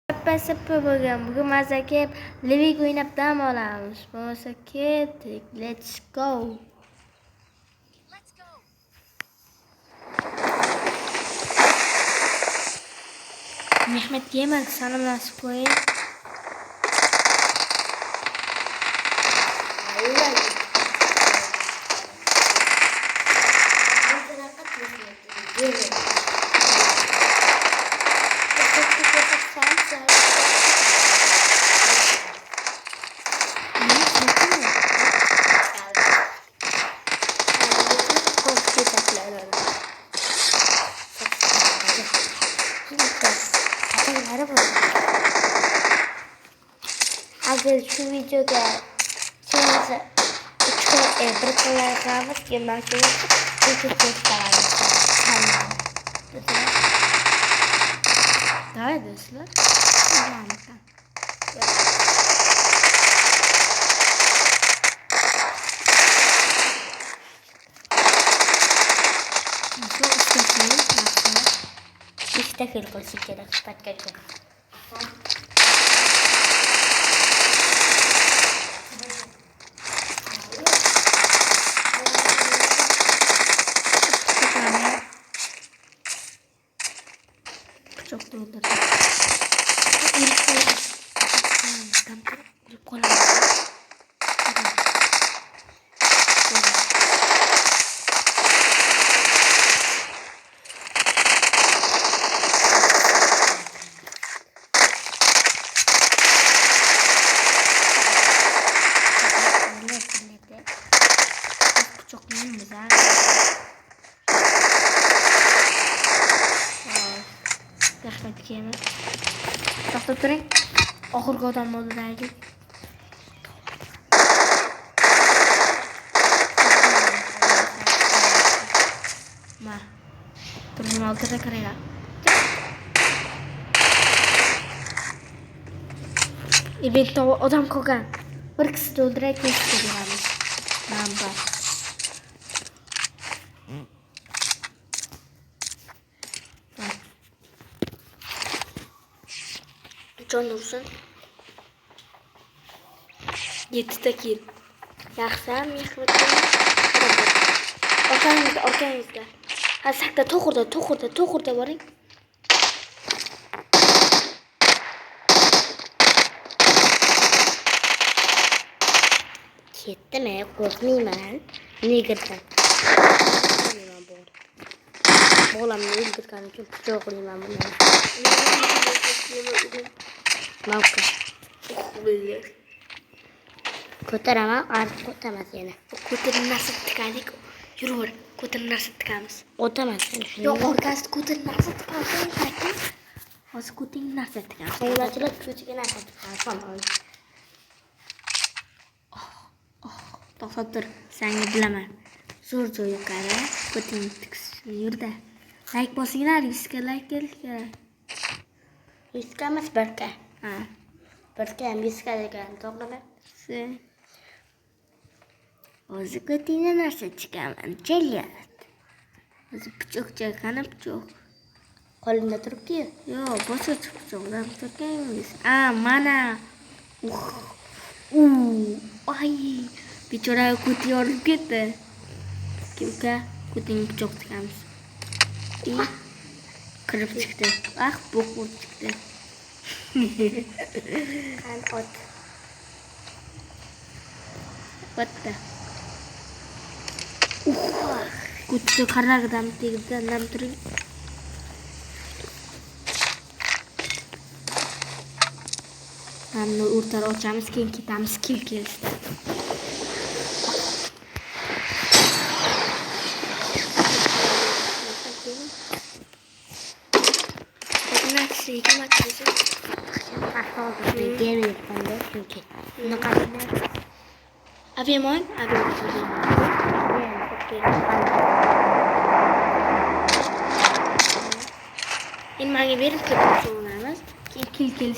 Sappa bo'lgan. Bugun mazza kelib, Livik o'ynab dam olamiz. Bo'lmasa ketdik. Let's go. Mehmet Gamer salomlashib qo'ying. Agar şu videoga siz bir qo'ysangiz, demakki YouTube ko'rsatamiz. Давай, do'stlar. İşte kırılması gerek. Patlayacak. Çok doğrudur. Çok iyi güzel. Rahmet Gamer. To'xtab turing. Oxirgi odam modidaylik. Ma. Turning oltida kiraylar. Eventda odam qolgan. Bir kishini o'ldiray, kesib beramiz. Namba. Can olsun. 7 kill. Yaxshi, Mehmetjon. Orqangizda. Ha, sakta to'g'rida boring. Ketdimi? Qo'rqmayman. Negerdan. Bolamni o'ldirganim uchun pichoq qilaman buni. Mavka. Ko'taraman, arif ko'tamas yana. Ko'tarib narsa tikaylik. Yuraver, ko'tarib narsa tikamiz. O'tamas sen shuni. Yo'q, orqasida ko'tarib narsa tikamiz. Hozir ko'tarib narsa tikamiz. O'ylachilar ko'chiga narsa tikamiz. To'xtab tur, senga bilaman. Zo'r yuqori, ko'tarib tikishni yurda. Like bosinglar, 100 ga like kerak. 100 ga emas, 1 ga. Ha. 1 ga ham 100 ga degan, to'g'rimi? O'zi ko'tingga narsa chikaman, chelyat. O'zi pichoq chaqani pichoq. Qo'limda turibdi-yu. Yo'q, boshqa pichoqdan turganingiz. Mana. Ay, bechora ko'ti yorib ketdi. Kimga ko'tingga pichoq tikamiz. Kirib chiqdi. Bo'q chiqdi. Qan ot. Bitta. Ko'tni qarag'idam tegdan turing. Hamni o'rtar ochamiz, keyin ketamiz, kelsa. Avemon. Endi menga berib ketamiz. Kil.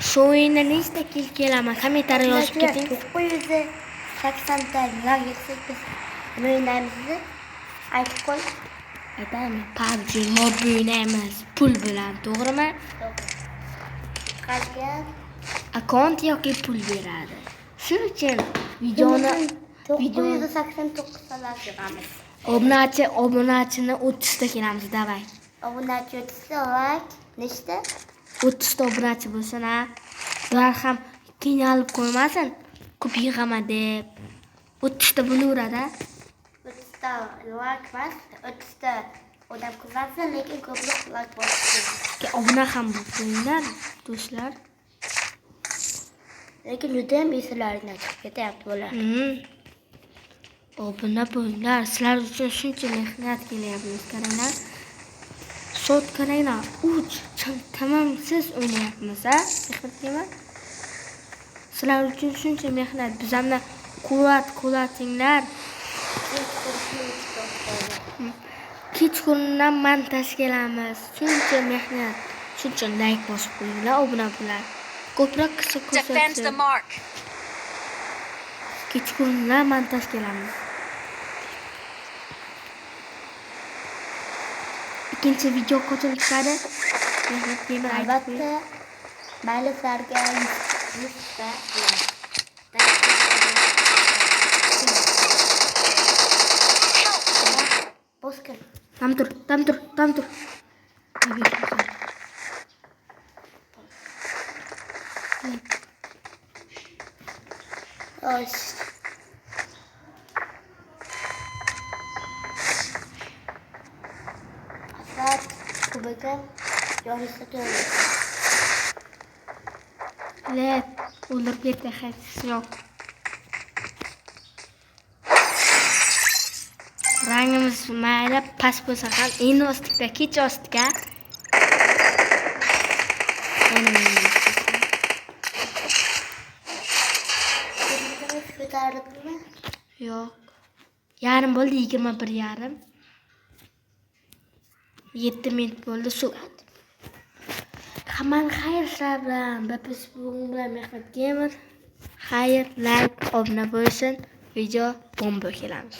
Shu o'yinda nechta kil kelaman? Kommentariy yozib keting. 980 ta like yig'sak biz o'ynaymiz. Aytib qo'y. Aytaymi? PUBG mob o'ynaymiz. Pul bilan, to'g'rimi? Akkaunt yoki pul beradi. Shuning uchun videoni 989 salat yig'amiz. obunachini 30 ta kelamiz, davay. Obunachi 30 like nechta? 30 ta obunachi bo'lsin, ha. Ular ham qiynalib qo'ymasin. Ko'p yig'aman deb. 30 ta bo'laveradi. 30 ta like emas, 30 ta odam ko'rsin, lekin ko'proq like bossin. Obuna ham bo'linglar, do'stlar. Lekin juda ham eslaringdan chiqib ketyapti bular. Obuna bo'linglar. Sizlar uchun shuncha mehnat qilyapmiz, qaranglar. Soat qaranglar, 3 tamomsiz o'ynayapmiz, ha? Mehnatga. Sizlar uchun shuncha mehnat, bizamni quvvatinglar. Kechqurundan montaj qilamiz. Shuncha mehnat. Shuning uchun like bosib qo'yinglar, obuna bo'lar. Ko'proq kishi ko'rsatsin. Kechqurundan montaj qilamiz. Ikkinchi video qachon chiqadi? Albatta, mayli sizlarga 100 ta Boskin. Tam tur. Osh. Asad kubaga yorishda turadi. Let, o'ldirib ketdi, hech yo'q. Rangimiz mayli past bo'lsa ham, endi ostikda, kech ostikda. Ko'tardingmi? Yo'q. Yarim bo'ldi, 21:30. 7 minut bo'ldi, shu. Hammani xayr bilan, biz bugun bilan Mehnat Gamer. Xayr, like, obuna bo'lsin. Video bomba kelamiz.